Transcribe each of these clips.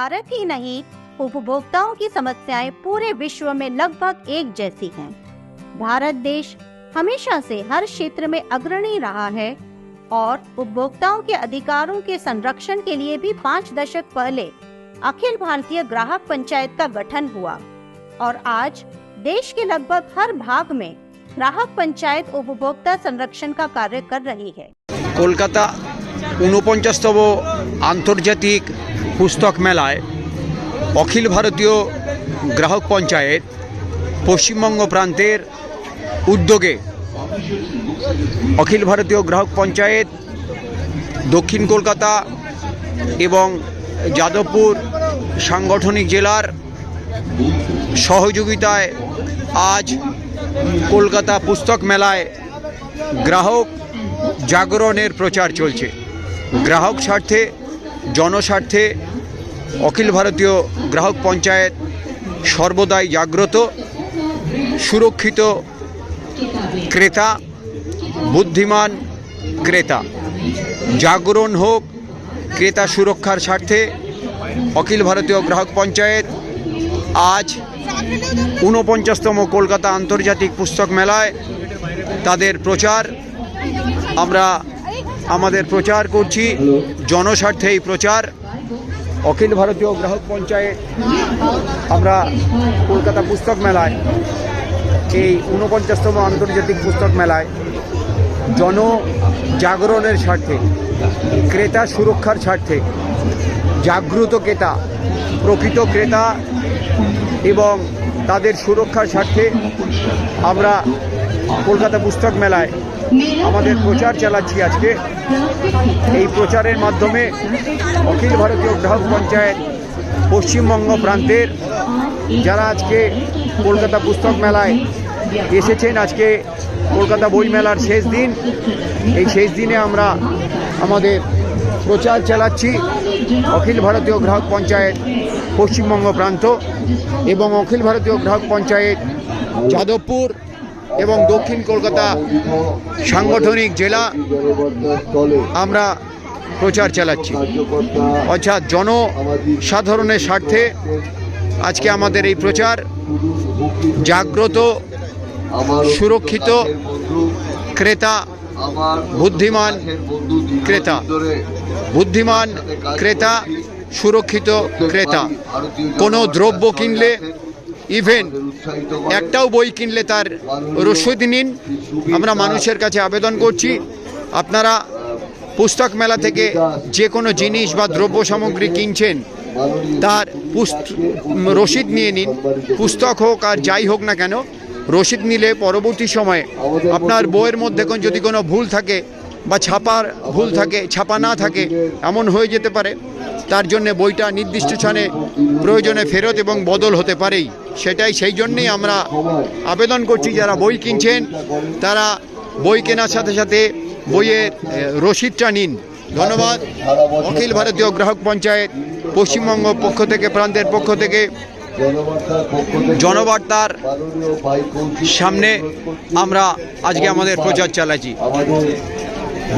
भारत ही नहीं, उपभोक्ताओं की समस्याएं पूरे विश्व में लगभग एक जैसी हैं। भारत देश हमेशा से हर क्षेत्र में अग्रणी रहा है और उपभोक्ताओं के अधिकारों के संरक्षण के लिए भी 5 दशक पहले अखिल भारतीय ग्राहक पंचायत का गठन हुआ और आज देश के लगभग हर भाग में ग्राहक पंचायत उपभोक्ता संरक्षण का कार्य कर रही है। কলকাতা ৪৯তম আন্তর্জাতিক পুস্তক মেলায় অখিল ভারতীয় গ্রাহক পঞ্চায়েত পশ্চিমবঙ্গ প্রান্তের উদ্যোগে অখিল ভারতীয় গ্রাহক পঞ্চায়েত দক্ষিণ কলকাতা এবং যাদবপুর সাংগঠনিক জেলার সহযোগিতায় আজ কলকাতা পুস্তক মেলায় গ্রাহক জাগরণের প্রচার চলছে। গ্রাহক স্বার্থে জনস্বার্থে অখিল ভারতীয় গ্রাহক পঞ্চায়েত সর্বদাই জাগ্রত। সুরক্ষিত ক্রেতা, বুদ্ধিমান ক্রেতা, জাগরণ হোক ক্রেতা সুরক্ষার স্বার্থে অখিল ভারতীয় গ্রাহক পঞ্চায়েত আজ ৪৯তম কলকাতা আন্তর্জাতিক পুস্তক মেলায় তাদের প্রচার আমরা আমাদের প্রচার করছি। জনস্বার্থে এই প্রচার অখিল ভারতীয় গ্রাহক পঞ্চায়েত আমরা কলকাতা পুস্তক মেলায় এই ৪৯তম আন্তর্জাতিক পুস্তক মেলায় জনজাগরণের স্বার্থে, ক্রেতা সুরক্ষার স্বার্থে, জাগ্রত ক্রেতা, প্রকৃত ক্রেতা এবং তাদের সুরক্ষার স্বার্থে আমরা কলকাতা পুস্তক মেলায় আমাদের প্রচার চালাচ্ছি। আজকে এই প্রচারের মাধ্যমে অখিল ভারতীয় গ্রাহক পঞ্চায়েত পশ্চিমবঙ্গ প্রান্তের যারা আজকে কলকাতা পুস্তক মেলায় এসেছেন, আজকে কলকাতা বই মেলার শেষ দিন, এই শেষ দিনে আমরা আমাদের প্রচার চালাচ্ছি। অখিল ভারতীয় গ্রাহক পঞ্চায়েত পশ্চিমবঙ্গ প্রান্ত এবং অখিল ভারতীয় গ্রাহক পঞ্চায়েত যাদবপুর এবং দক্ষিণ কলকাতা সাংগঠনিক জেলা আমরা প্রচার চালাচ্ছি। অর্থাৎ জনসাধারণের স্বার্থে আজকে আমাদের এই প্রচার। জাগ্রত সুরক্ষিত ক্রেতা, বুদ্ধিমান ক্রেতা, বুদ্ধিমান ক্রেতা, সুরক্ষিত ক্রেতা। কোনো দ্রব্য কিনলে, ইভেন একটাও বই কিনলে তার রসিদ নিন। আমরা মানুষের কাছে আবেদন করছি, আপনারা পুস্তক মেলা থেকে যে কোনো জিনিস বা দ্রব্য সামগ্রী কিনছেন তার রসিদ নিয়ে নিন। পুস্তক হোক আর যাই হোক না কেন, রসিদ নিলে পরবর্তী সময়ে আপনার বইয়ের মধ্যে যদি কোনো ভুল থাকে বা ছাপার ভুল থাকে, ছাপা না থাকে, এমন হয়ে যেতে পারে। তার জন্যে বইটা নির্দিষ্ট স্থানে প্রয়োজনে ফেরত এবং বদল হতে পারেই। সেই জন্যেই আমরা আবেদন করছি, যারা বই কিনছেন তারা বই কেনার সাথে সাথে বইয়ের রসিদটা নিন। ধন্যবাদ। অখিল ভারতীয় গ্রাহক পঞ্চায়েত পশ্চিমবঙ্গ পক্ষ থেকে, প্রান্তের পক্ষ থেকে জনবার্তার সামনে আমরা আজকে আমাদের প্রচার চালাচ্ছি।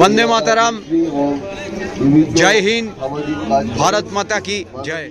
বন্দে মাতারাম, জয় হিন্দ, ভারত মাতা কি জয়।